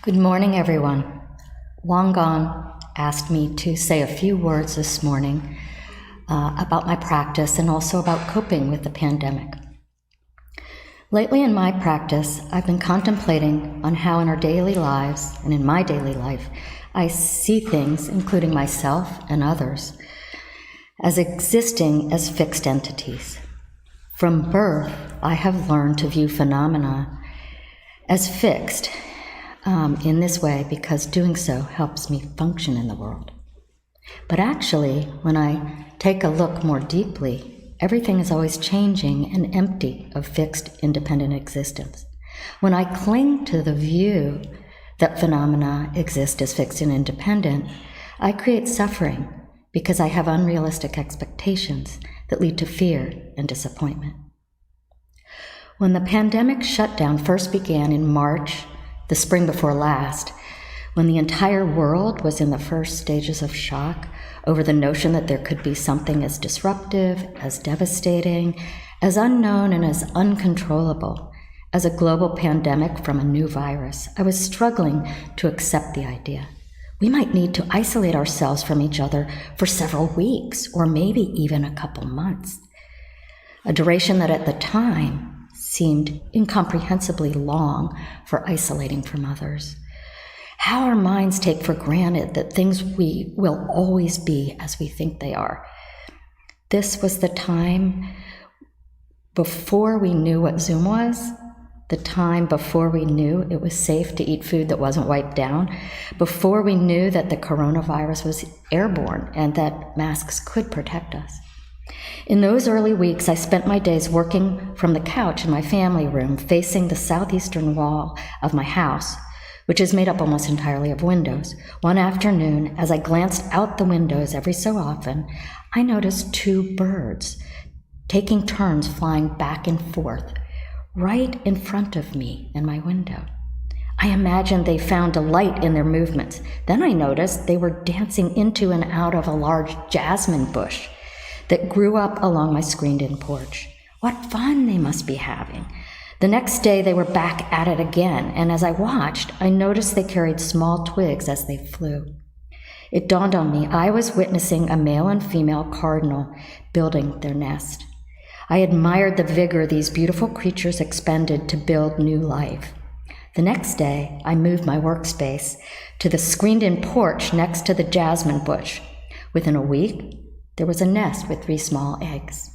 Good morning, everyone. Golin asked me to say a few words this morning about my practice and also about coping with the pandemic. Lately in my practice, I've been contemplating on how in our daily lives and in my daily life, I see things, including myself and others, as existing as fixed entities. From birth, I have learned to view phenomena as fixed in this way because doing so helps me function in the world. But actually, when I take a look more deeply, everything is always changing and empty of fixed, independent existence. When I cling to the view that phenomena exist as fixed and independent, I create suffering because I have unrealistic expectations that lead to fear and disappointment. When the pandemic shutdown first began in March, the spring before last, when the entire world was in the first stages of shock over the notion that there could be something as disruptive, as devastating, as unknown, and as uncontrollable as a global pandemic from a new virus, I was struggling to accept the idea. We might need to isolate ourselves from each other for several weeks, or maybe even a couple months, a duration that at the time seemed incomprehensibly long for isolating from others. How our minds take for granted that things will always be as we think they are. This was the time before we knew what Zoom was, the time before we knew it was safe to eat food that wasn't wiped down, before we knew that the coronavirus was airborne and that masks could protect us. In those early weeks, I spent my days working from the couch in my family room facing the southeastern wall of my house, which is made up almost entirely of windows. One afternoon, as I glanced out the windows every so often, I noticed two birds taking turns flying back and forth right in front of me in my window. I imagined they found delight in their movements. Then I noticed they were dancing into and out of a large jasmine bush that grew up along my screened-in porch. What fun they must be having. The next day, they were back at it again, and as I watched, I noticed they carried small twigs as they flew. It dawned on me I was witnessing a male and female cardinal building their nest. I admired the vigor these beautiful creatures expended to build new life. The next day, I moved my workspace to the screened-in porch next to the jasmine bush. Within a week, there was a nest with 3 small eggs.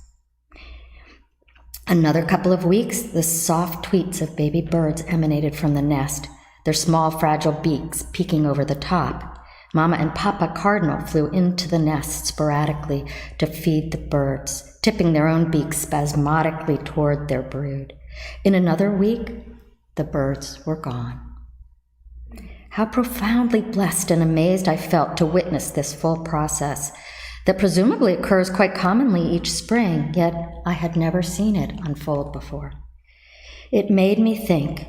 Another couple of weeks, the soft tweets of baby birds emanated from the nest, their small, fragile beaks peeking over the top. Mama and Papa Cardinal flew into the nest sporadically to feed the birds, tipping their own beaks spasmodically toward their brood. In another week, the birds were gone. How profoundly blessed and amazed I felt to witness this full process that presumably occurs quite commonly each spring, yet I had never seen it unfold before. It made me think,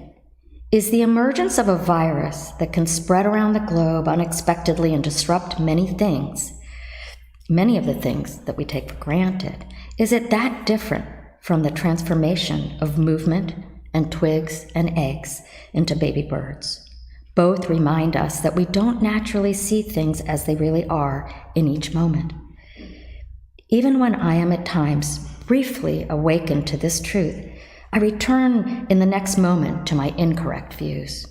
is the emergence of a virus that can spread around the globe unexpectedly and disrupt many of the things that we take for granted, is it that different from the transformation of movement and twigs and eggs into baby birds? Both remind us that we don't naturally see things as they really are in each moment. Even when I am at times briefly awakened to this truth, I return in the next moment to my incorrect views.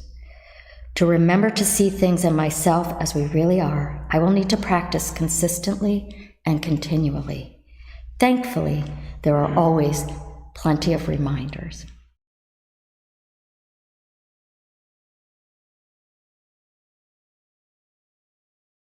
To remember to see things in myself as we really are, I will need to practice consistently and continually. Thankfully, there are always plenty of reminders.